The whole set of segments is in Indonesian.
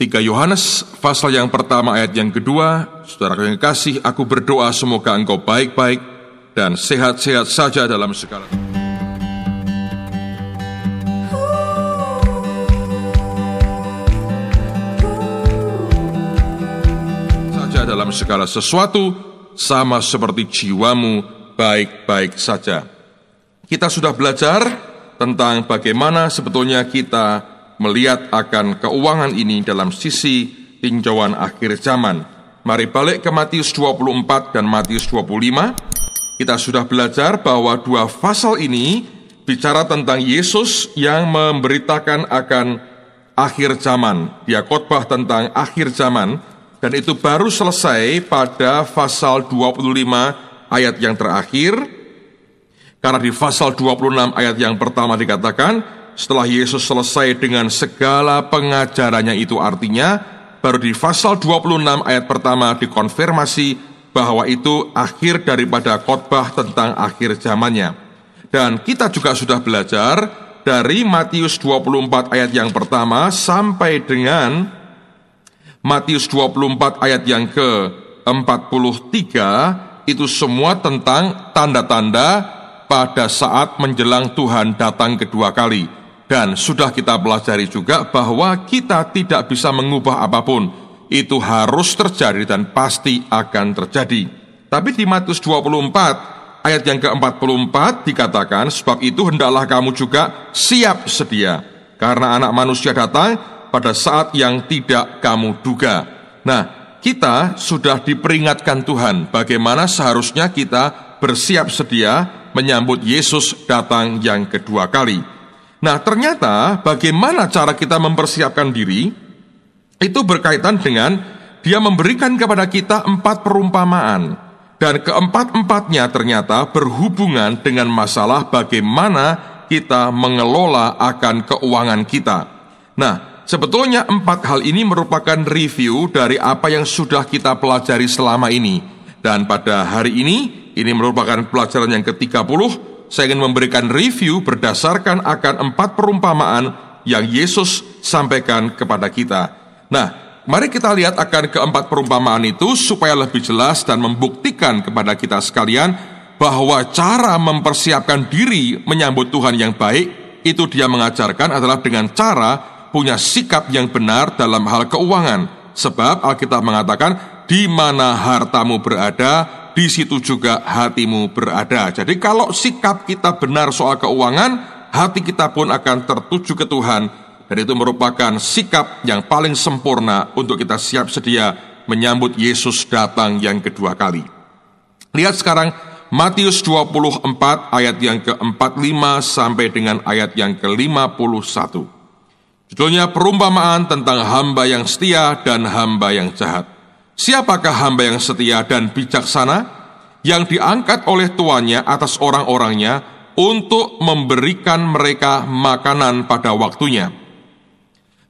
3 Yohanes pasal yang pertama ayat yang kedua, saudara yang kasih, aku berdoa semoga engkau baik-baik dan sehat-sehat saja dalam segala sesuatu, sama seperti jiwamu baik-baik saja. Kita sudah belajar tentang bagaimana sebetulnya kita melihat akan keuangan ini dalam sisi tinjauan akhir zaman. Mari balik ke Matius 24 dan Matius 25. Kita sudah belajar bahwa 2 pasal ini bicara tentang Yesus yang memberitakan akan akhir zaman. Dia khotbah tentang akhir zaman, dan itu baru selesai pada pasal 25 ayat yang terakhir. Karena di pasal 26 ayat yang pertama dikatakan, setelah Yesus selesai dengan segala pengajarannya, itu artinya baru di pasal 26 ayat pertama dikonfirmasi bahwa itu akhir daripada khotbah tentang akhir zamannya. Dan kita juga sudah belajar dari Matius 24 ayat yang pertama sampai dengan Matius 24 ayat yang ke-43, itu semua tentang tanda-tanda pada saat menjelang Tuhan datang kedua kali. Dan sudah kita pelajari juga bahwa kita tidak bisa mengubah apapun. Itu harus terjadi dan pasti akan terjadi. Tapi di Matius 24 ayat yang ke-44 dikatakan, sebab itu hendaklah kamu juga siap sedia, karena Anak Manusia datang pada saat yang tidak kamu duga. Nah, kita sudah diperingatkan Tuhan bagaimana seharusnya kita bersiap sedia menyambut Yesus datang yang kedua kali. Nah, ternyata bagaimana cara kita mempersiapkan diri itu berkaitan dengan dia memberikan kepada kita 4 perumpamaan. Dan keempat-empatnya ternyata berhubungan dengan masalah bagaimana kita mengelola akan keuangan kita. Nah, sebetulnya 4 hal ini merupakan review dari apa yang sudah kita pelajari selama ini. Dan pada hari ini merupakan pelajaran yang ke-30. Saya ingin memberikan review berdasarkan akan 4 perumpamaan yang Yesus sampaikan kepada kita. Nah, mari kita lihat akan ke-4 perumpamaan itu supaya lebih jelas dan membuktikan kepada kita sekalian bahwa cara mempersiapkan diri menyambut Tuhan yang baik itu dia mengajarkan adalah dengan cara punya sikap yang benar dalam hal keuangan. Sebab Alkitab mengatakan, di mana hartamu berada, di situ juga hatimu berada. Jadi kalau sikap kita benar soal keuangan, hati kita pun akan tertuju ke Tuhan. Dan itu merupakan sikap yang paling sempurna untuk kita siap sedia menyambut Yesus datang yang kedua kali. Lihat sekarang Matius 24 ayat yang ke-45 sampai dengan ayat yang ke-51. Judulnya perumpamaan tentang hamba yang setia dan hamba yang jahat. Siapakah hamba yang setia dan bijaksana, yang diangkat oleh tuannya atas orang-orangnya untuk memberikan mereka makanan pada waktunya?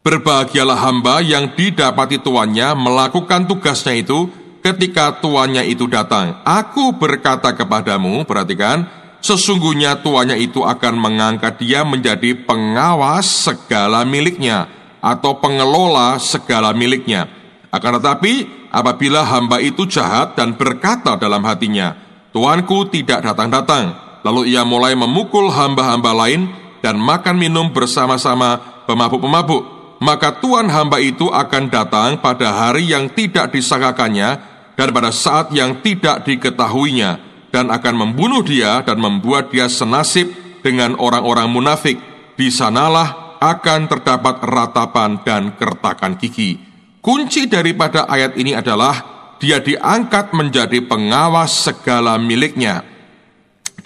Berbahagialah hamba yang didapati tuannya melakukan tugasnya itu ketika tuannya itu datang. Aku berkata kepadamu, perhatikan, sesungguhnya tuannya itu akan mengangkat dia menjadi pengawas segala miliknya atau pengelola segala miliknya. Akan tetapi, apabila hamba itu jahat dan berkata dalam hatinya, Tuanku tidak datang-datang, lalu ia mulai memukul hamba-hamba lain dan makan minum bersama-sama pemabuk-pemabuk, maka Tuan hamba itu akan datang pada hari yang tidak disangkakannya dan pada saat yang tidak diketahuinya, dan akan membunuh dia dan membuat dia senasib dengan orang-orang munafik. Di sanalah akan terdapat ratapan dan kertakan gigi. Kunci daripada ayat ini adalah dia diangkat menjadi pengawas segala miliknya.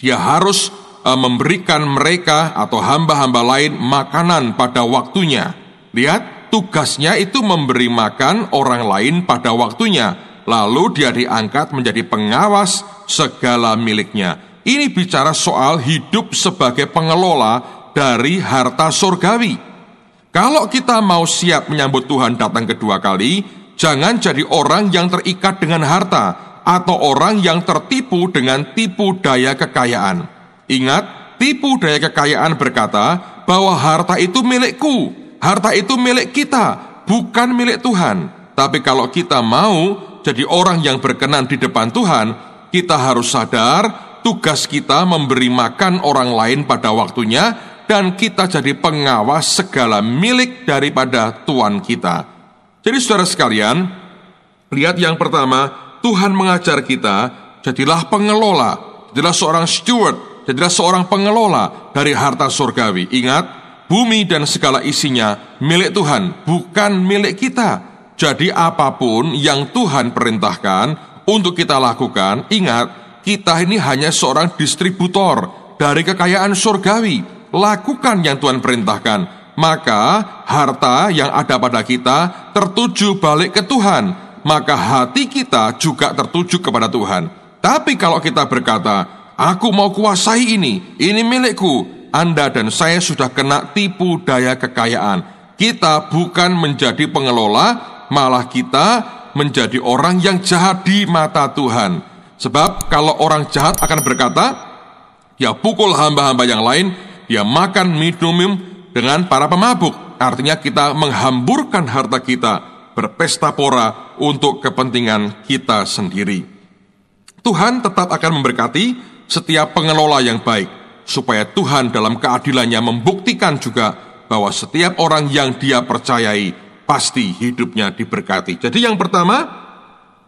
Dia harus memberikan mereka atau hamba-hamba lain makanan pada waktunya. Lihat, tugasnya itu memberi makan orang lain pada waktunya. Lalu dia diangkat menjadi pengawas segala miliknya. Ini bicara soal hidup sebagai pengelola dari harta surgawi. Kalau kita mau siap menyambut Tuhan datang kedua kali, jangan jadi orang yang terikat dengan harta atau orang yang tertipu dengan tipu daya kekayaan. Ingat, tipu daya kekayaan berkata bahwa harta itu milikku, harta itu milik kita, bukan milik Tuhan. Tapi kalau kita mau jadi orang yang berkenan di depan Tuhan, kita harus sadar tugas kita memberi makan orang lain pada waktunya, dan kita jadi pengawas segala milik daripada Tuhan kita. Jadi saudara sekalian, lihat yang pertama, Tuhan mengajar kita, jadilah pengelola, jadilah seorang steward, jadilah seorang pengelola dari harta surgawi. Ingat, bumi dan segala isinya milik Tuhan, bukan milik kita. Jadi apapun yang Tuhan perintahkan untuk kita lakukan, ingat, kita ini hanya seorang distributor dari kekayaan surgawi. Lakukan yang Tuhan perintahkan, maka harta yang ada pada kita tertuju balik ke Tuhan, maka hati kita juga tertuju kepada Tuhan. Tapi kalau kita berkata, aku mau kuasai ini milikku, Anda dan saya sudah kena tipu daya kekayaan. Kita bukan menjadi pengelola, malah kita menjadi orang yang jahat di mata Tuhan. Sebab kalau orang jahat akan berkata, dia pukul hamba-hamba yang lain, dia makan minum dengan para pemabuk. Artinya kita menghamburkan harta kita, berpesta pora untuk kepentingan kita sendiri. Tuhan tetap akan memberkati setiap pengelola yang baik, supaya Tuhan dalam keadilannya membuktikan juga bahwa setiap orang yang dia percayai pasti hidupnya diberkati. Jadi yang pertama,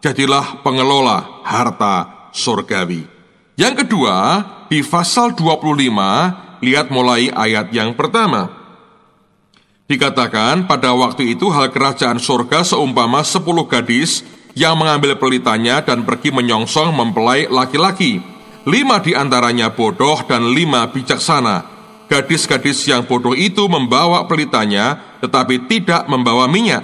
jadilah pengelola harta surgawi. Yang kedua, di pasal 25, lihat mulai ayat yang pertama. Dikatakan, pada waktu itu hal kerajaan surga seumpama 10 gadis yang mengambil pelitanya dan pergi menyongsong mempelai laki-laki. 5 di antaranya bodoh dan 5 bijaksana. Gadis-gadis yang bodoh itu membawa pelitanya, tetapi tidak membawa minyak.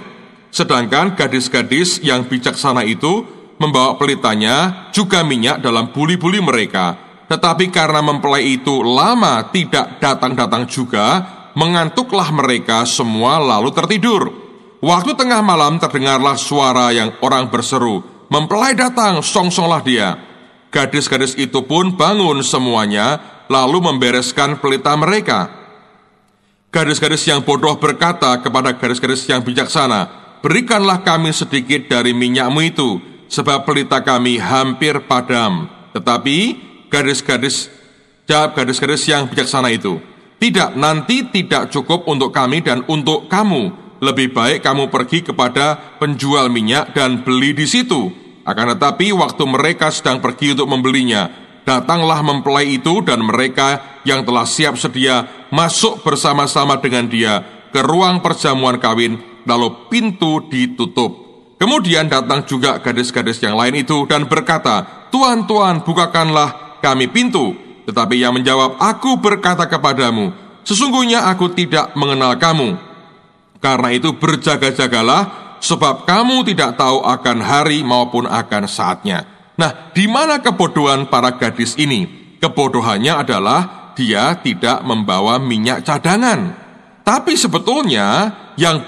Sedangkan gadis-gadis yang bijaksana itu membawa pelitanya, juga minyak dalam buli-buli mereka. Tetapi karena mempelai itu lama tidak datang-datang juga, mengantuklah mereka semua lalu tertidur. Waktu tengah malam terdengarlah suara yang orang berseru, "Mempelai datang, songsonglah dia." Gadis-gadis itu pun bangun semuanya, lalu membereskan pelita mereka. Gadis-gadis yang bodoh berkata kepada gadis-gadis yang bijaksana, "Berikanlah kami sedikit dari minyakmu itu, sebab pelita kami hampir padam." Tetapi jawab gadis-gadis yang bijaksana itu, "Tidak, nanti tidak cukup untuk kami dan untuk kamu. Lebih baik kamu pergi kepada penjual minyak dan beli di situ." Akan tetapi waktu mereka sedang pergi untuk membelinya, datanglah mempelai itu dan mereka yang telah siap sedia masuk bersama-sama dengan dia ke ruang perjamuan kawin, lalu pintu ditutup. Kemudian datang juga gadis-gadis yang lain itu dan berkata, "Tuan, Tuan, bukakanlah kami pintu." Tetapi ia menjawab, "Aku berkata kepadamu, sesungguhnya aku tidak mengenal kamu. Karena itu berjaga-jagalah, sebab kamu tidak tahu akan hari maupun akan saatnya." Nah, di mana kebodohan para gadis ini? Kebodohannya adalah dia tidak membawa minyak cadangan. Tapi sebetulnya yang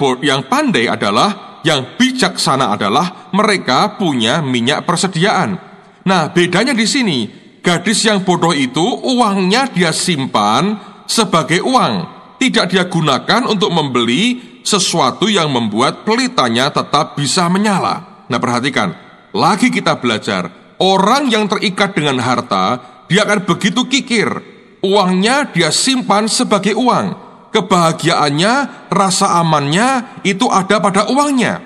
pandai adalah, yang bijaksana adalah mereka punya minyak persediaan. Nah, bedanya di sini, gadis yang bodoh itu uangnya dia simpan sebagai uang, tidak dia gunakan untuk membeli sesuatu yang membuat pelitanya tetap bisa menyala. Nah, perhatikan, lagi kita belajar, orang yang terikat dengan harta, dia akan begitu kikir. Uangnya dia simpan sebagai uang. Kebahagiaannya, rasa amannya, itu ada pada uangnya.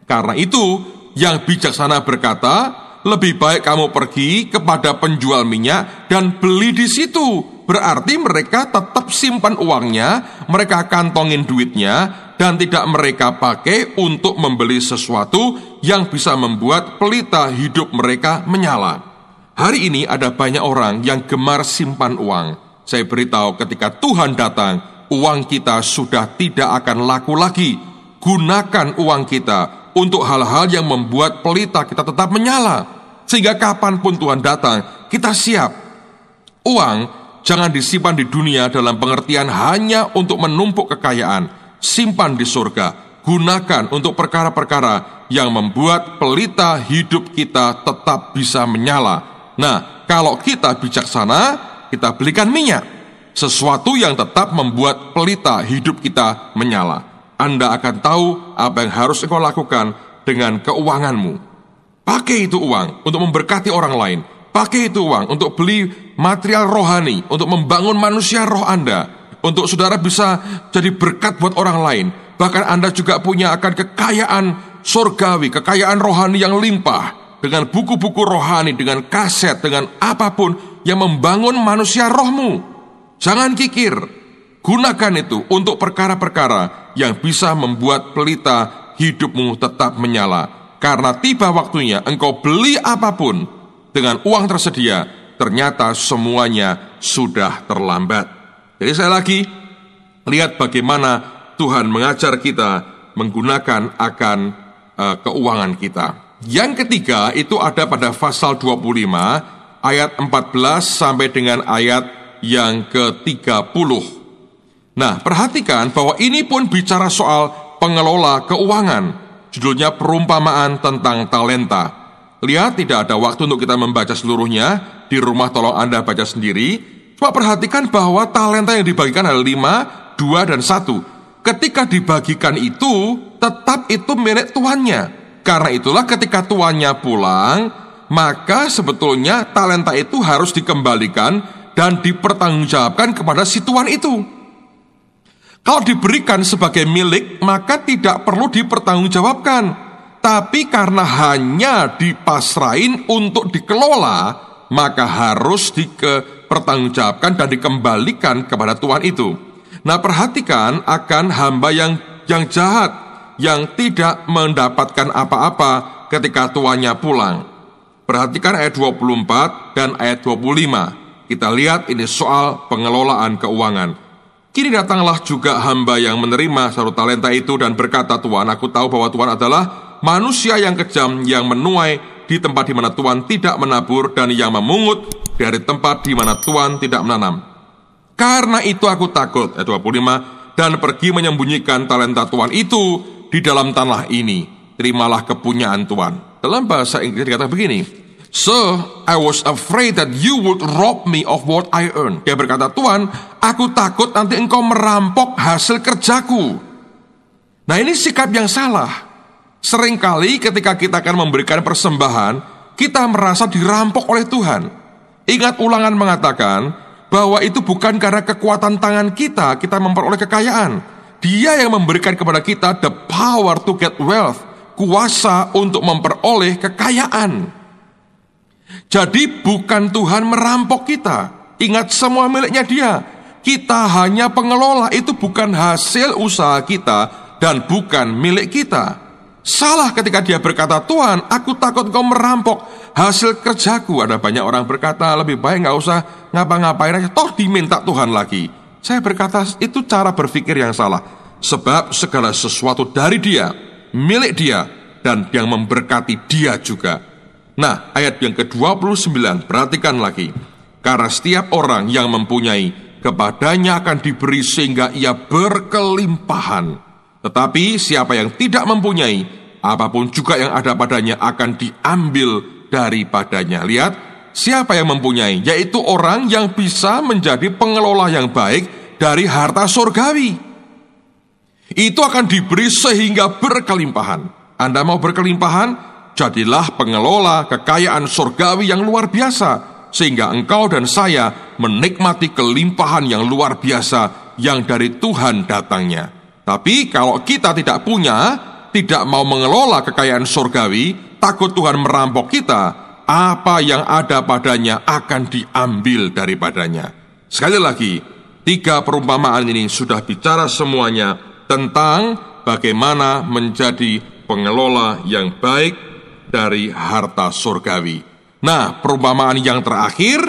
Karena itu, yang bijaksana berkata, lebih baik kamu pergi kepada penjual minyak dan beli di situ. Berarti mereka tetap simpan uangnya, mereka kantongin duitnya, dan tidak mereka pakai untuk membeli sesuatu yang bisa membuat pelita hidup mereka menyala. Hari ini ada banyak orang yang gemar simpan uang. Saya beritahu, ketika Tuhan datang, uang kita sudah tidak akan laku lagi. Gunakan uang kita untuk hal-hal yang membuat pelita kita tetap menyala, sehingga kapanpun Tuhan datang, kita siap. Uang jangan disimpan di dunia dalam pengertian hanya untuk menumpuk kekayaan. Simpan di surga, gunakan untuk perkara-perkara yang membuat pelita hidup kita tetap bisa menyala. Nah, kalau kita bijaksana, kita belikan minyak, sesuatu yang tetap membuat pelita hidup kita menyala. Anda akan tahu apa yang harus engkau lakukan dengan keuanganmu. Pakai itu uang untuk memberkati orang lain. Pakai itu uang untuk beli material rohani, untuk membangun manusia roh Anda, untuk saudara bisa jadi berkat buat orang lain. Bahkan Anda juga punya akan kekayaan surgawi, kekayaan rohani yang limpah, dengan buku-buku rohani, dengan kaset, dengan apapun yang membangun manusia rohmu. Jangan kikir, gunakan itu untuk perkara-perkara yang bisa membuat pelita hidupmu tetap menyala. Karena tiba waktunya engkau beli apapun dengan uang tersedia, ternyata semuanya sudah terlambat. Jadi saya lagi lihat bagaimana Tuhan mengajar kita menggunakan akan keuangan kita. Yang ketiga itu ada pada pasal 25 ayat 14 sampai dengan ayat yang ke-30. Nah, perhatikan bahwa ini pun bicara soal pengelola keuangan. Judulnya perumpamaan tentang talenta. Lihat, tidak ada waktu untuk kita membaca seluruhnya. Di rumah tolong Anda baca sendiri. Cuma perhatikan bahwa talenta yang dibagikan adalah 5, 2, dan 1. Ketika dibagikan itu, tetap itu milik tuannya. Karena itulah ketika tuannya pulang, maka sebetulnya talenta itu harus dikembalikan dan dipertanggungjawabkan kepada si tuan itu. Kalau diberikan sebagai milik, maka tidak perlu dipertanggungjawabkan. Tapi karena hanya dipasrahin untuk dikelola, maka harus dipertanggungjawabkan dan dikembalikan kepada tuan itu. Nah, perhatikan akan hamba yang jahat, yang tidak mendapatkan apa-apa ketika tuannya pulang. Perhatikan ayat 24 dan ayat 25. Kita lihat ini soal pengelolaan keuangan. Kini datanglah juga hamba yang menerima 1 talenta itu dan berkata, Tuan, aku tahu bahwa Tuan adalah manusia yang kejam, yang menuai di tempat di mana Tuan tidak menabur dan yang memungut dari tempat di mana Tuan tidak menanam. Karena itu aku takut, ayat 25, dan pergi menyembunyikan talenta Tuan itu di dalam tanah ini. Terimalah kepunyaan Tuan. Dalam bahasa Inggris dikatakan begini, So, I was afraid that you would rob me of what I earned. Dia berkata, Tuan, aku takut nanti engkau merampok hasil kerjaku. Nah, ini sikap yang salah. Seringkali ketika kita akan memberikan persembahan, kita merasa dirampok oleh Tuhan. Ingat, Ulangan mengatakan bahwa itu bukan karena kekuatan tangan kita memperoleh kekayaan. Dia yang memberikan kepada kita the power to get wealth, kuasa untuk memperoleh kekayaan. Jadi bukan Tuhan merampok kita. Ingat, semua miliknya Dia. Kita hanya pengelola, itu bukan hasil usaha kita dan bukan milik kita. Salah ketika Dia berkata, Tuhan, aku takut Engkau merampok hasil kerjaku. Ada banyak orang berkata, lebih baik gak usah ngapa-ngapain aja, toh diminta Tuhan lagi. Saya berkata, itu cara berpikir yang salah. Sebab segala sesuatu dari Dia, milik Dia, dan yang memberkati Dia juga. Nah, ayat yang ke-29, perhatikan lagi. Karena setiap orang yang mempunyai, kepadanya akan diberi sehingga ia berkelimpahan. Tetapi siapa yang tidak mempunyai, apapun juga yang ada padanya akan diambil daripadanya. Lihat, siapa yang mempunyai, yaitu orang yang bisa menjadi pengelola yang baik dari harta surgawi. Itu akan diberi sehingga berkelimpahan. Anda mau berkelimpahan? Jadilah pengelola kekayaan surgawi yang luar biasa, sehingga engkau dan saya menikmati kelimpahan yang luar biasa yang dari Tuhan datangnya. Tapi kalau kita tidak punya, tidak mau mengelola kekayaan surgawi, takut Tuhan merampok kita, apa yang ada padanya akan diambil daripadanya. Sekali lagi, 3 perumpamaan ini sudah bicara semuanya tentang bagaimana menjadi pengelola yang baik dari harta surgawi. Nah, perumpamaan yang terakhir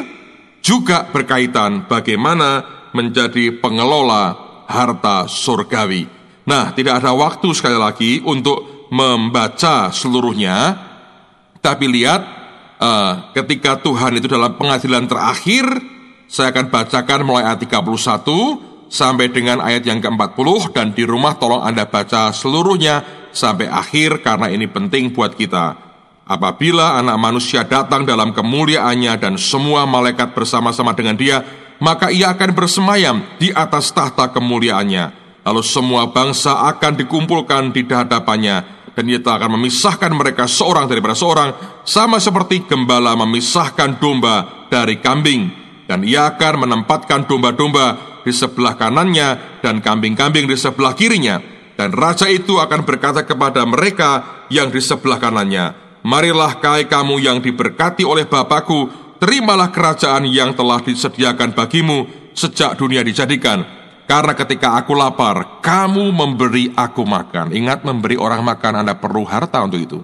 juga berkaitan bagaimana menjadi pengelola harta surgawi. Nah, tidak ada waktu sekali lagi untuk membaca seluruhnya, tapi lihat ketika Tuhan itu dalam pengadilan terakhir, saya akan bacakan mulai ayat 31 sampai dengan ayat yang ke-40, dan di rumah tolong Anda baca seluruhnya sampai akhir karena ini penting buat kita. Apabila anak manusia datang dalam kemuliaannya dan semua malaikat bersama-sama dengan Dia, maka Ia akan bersemayam di atas tahta kemuliaannya. Lalu semua bangsa akan dikumpulkan di hadapannya, dan ia akan memisahkan mereka seorang daripada seorang, sama seperti gembala memisahkan domba dari kambing. Dan ia akan menempatkan domba-domba di sebelah kanannya dan kambing-kambing di sebelah kirinya. Dan raja itu akan berkata kepada mereka yang di sebelah kanannya, "Marilah hai kamu yang diberkati oleh Bapakku, terimalah kerajaan yang telah disediakan bagimu sejak dunia dijadikan. Karena ketika aku lapar, kamu memberi aku makan." Ingat, memberi orang makan, Anda perlu harta untuk itu.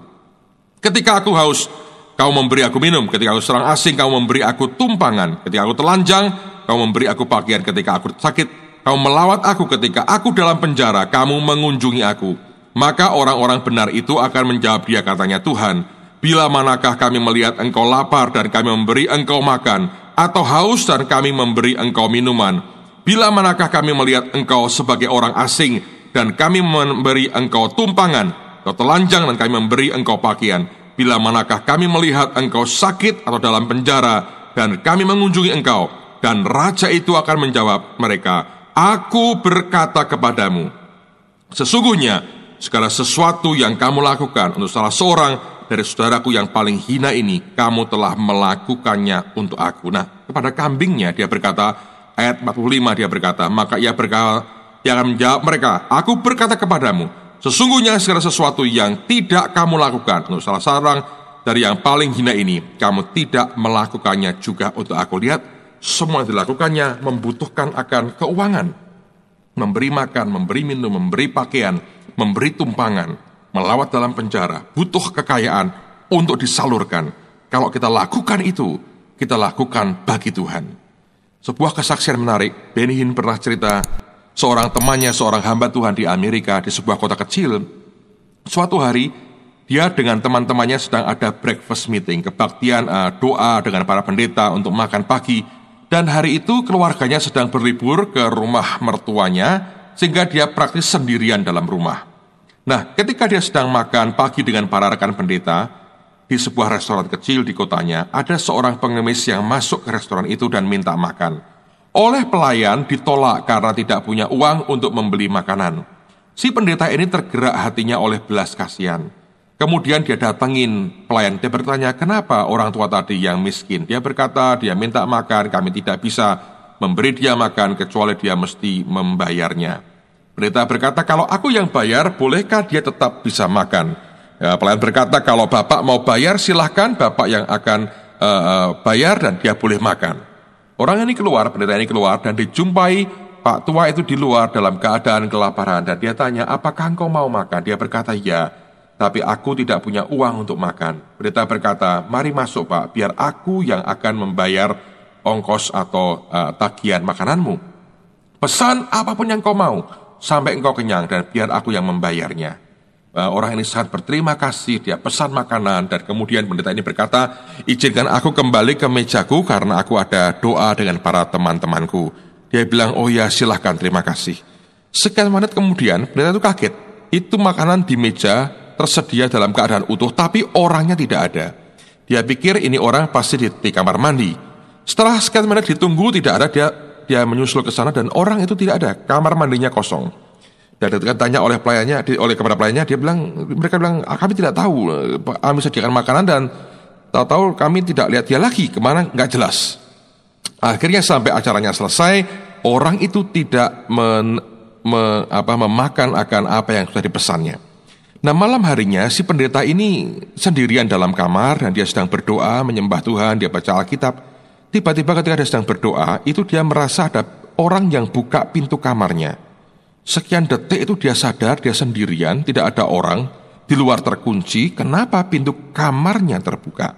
"Ketika aku haus, kamu memberi aku minum. Ketika aku serang asing, kamu memberi aku tumpangan. Ketika aku telanjang, kamu memberi aku pakaian. Ketika aku sakit, kamu melawat aku. Ketika aku dalam penjara, kamu mengunjungi aku." Maka orang-orang benar itu akan menjawab dia, katanya Tuhan, "Bila manakah kami melihat engkau lapar dan kami memberi engkau makan, atau haus dan kami memberi engkau minuman? Bila manakah kami melihat engkau sebagai orang asing dan kami memberi engkau tumpangan, atau telanjang dan kami memberi engkau pakaian? Bila manakah kami melihat engkau sakit atau dalam penjara dan kami mengunjungi engkau?" Dan raja itu akan menjawab mereka, "Aku berkata kepadamu, sesungguhnya segala sesuatu yang kamu lakukan untuk salah seorang dari saudaraku yang paling hina ini, kamu telah melakukannya untuk aku." Nah, kepada kambingnya dia berkata, ayat 45 dia berkata, maka ia akan menjawab mereka, "Aku berkata kepadamu, sesungguhnya segala sesuatu yang tidak kamu lakukan untuk salah seorang dari yang paling hina ini, kamu tidak melakukannya juga untuk aku." Lihat, semua yang dilakukannya membutuhkan akan keuangan. Memberi makan, memberi minum, memberi pakaian, memberi tumpangan, melawat dalam penjara, butuh kekayaan untuk disalurkan. Kalau kita lakukan itu, kita lakukan bagi Tuhan. Sebuah kesaksian menarik, Benny Hinn pernah cerita, seorang temannya, seorang hamba Tuhan di Amerika, di sebuah kota kecil. Suatu hari, dia dengan teman-temannya sedang ada breakfast meeting, kebaktian doa dengan para pendeta untuk makan pagi. Dan hari itu keluarganya sedang berlibur ke rumah mertuanya, sehingga dia praktis sendirian dalam rumah. Nah, ketika dia sedang makan pagi dengan para rekan pendeta, di sebuah restoran kecil di kotanya, ada seorang pengemis yang masuk ke restoran itu dan minta makan. Oleh pelayan ditolak karena tidak punya uang untuk membeli makanan. Si pendeta ini tergerak hatinya oleh belas kasihan. Kemudian dia datangin pelayan, dia bertanya, "Kenapa orang tua tadi yang miskin?" Dia berkata, "Dia minta makan, kami tidak bisa memberi dia makan kecuali dia mesti membayarnya." Pendeta berkata, "Kalau aku yang bayar, bolehkah dia tetap bisa makan?" Ya, pelayan berkata, "Kalau Bapak mau bayar, silahkan, Bapak yang akan bayar dan dia boleh makan." Orang ini keluar, pendeta ini keluar, dan dijumpai Pak tua itu di luar dalam keadaan kelaparan. Dan dia tanya, "Apakah engkau mau makan?" Dia berkata, "Ya, tapi aku tidak punya uang untuk makan." Pendeta berkata, "Mari masuk Pak, biar aku yang akan membayar ongkos atau tagihan makananmu. Pesan apapun yang kau mau, sampai engkau kenyang, dan biar aku yang membayarnya." Orang ini sangat berterima kasih, dia pesan makanan, dan kemudian pendeta ini berkata, "Izinkan aku kembali ke mejaku karena aku ada doa dengan para teman-temanku." Dia bilang, "Oh ya, silahkan, terima kasih." Sekian menit kemudian, pendeta itu kaget. Itu makanan di meja tersedia dalam keadaan utuh, tapi orangnya tidak ada. Dia pikir ini orang pasti di kamar mandi. Setelah sekian menit ditunggu tidak ada, dia menyusul ke sana dan orang itu tidak ada, kamar mandinya kosong. Dan ketika tanya oleh kepada pelayannya, mereka bilang, "Kami tidak tahu, kami sediakan makanan dan tahu-tahu kami tidak lihat dia lagi, kemana nggak jelas." Akhirnya sampai acaranya selesai, orang itu tidak memakan akan apa yang sudah dipesannya. Nah, malam harinya si pendeta ini sendirian dalam kamar dan dia sedang berdoa, menyembah Tuhan, dia baca Alkitab. Tiba-tiba ketika dia sedang berdoa, itu dia merasa ada orang yang buka pintu kamarnya. Sekian detik itu dia sadar dia sendirian, tidak ada orang, di luar terkunci. Kenapa pintu kamarnya terbuka?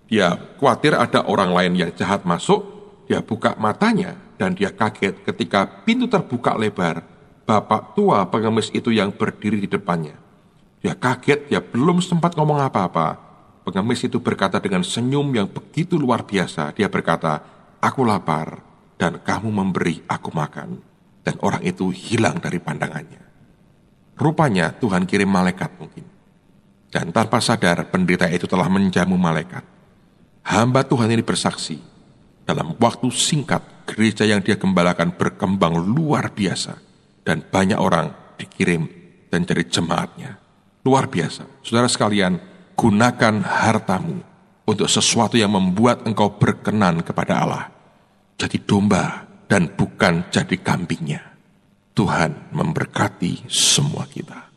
Dia khawatir ada orang lain yang jahat masuk. Dia buka matanya dan dia kaget ketika pintu terbuka lebar. Bapak tua pengemis itu yang berdiri di depannya. Dia kaget, dia belum sempat ngomong apa-apa. Pengemis itu berkata dengan senyum yang begitu luar biasa. Dia berkata, "Aku lapar dan kamu memberi aku makan." Dan orang itu hilang dari pandangannya. Rupanya Tuhan kirim malaikat mungkin. Dan tanpa sadar pendeta itu telah menjamu malaikat. Hamba Tuhan ini bersaksi, dalam waktu singkat gereja yang dia gembalakan berkembang luar biasa. dan banyak orang dikirim dan jadi jemaatnya. Luar biasa. Saudara sekalian, gunakan hartamu untuk sesuatu yang membuat engkau berkenan kepada Allah. Jadi domba dan bukan jadi kambingnya. Tuhan memberkati semua kita.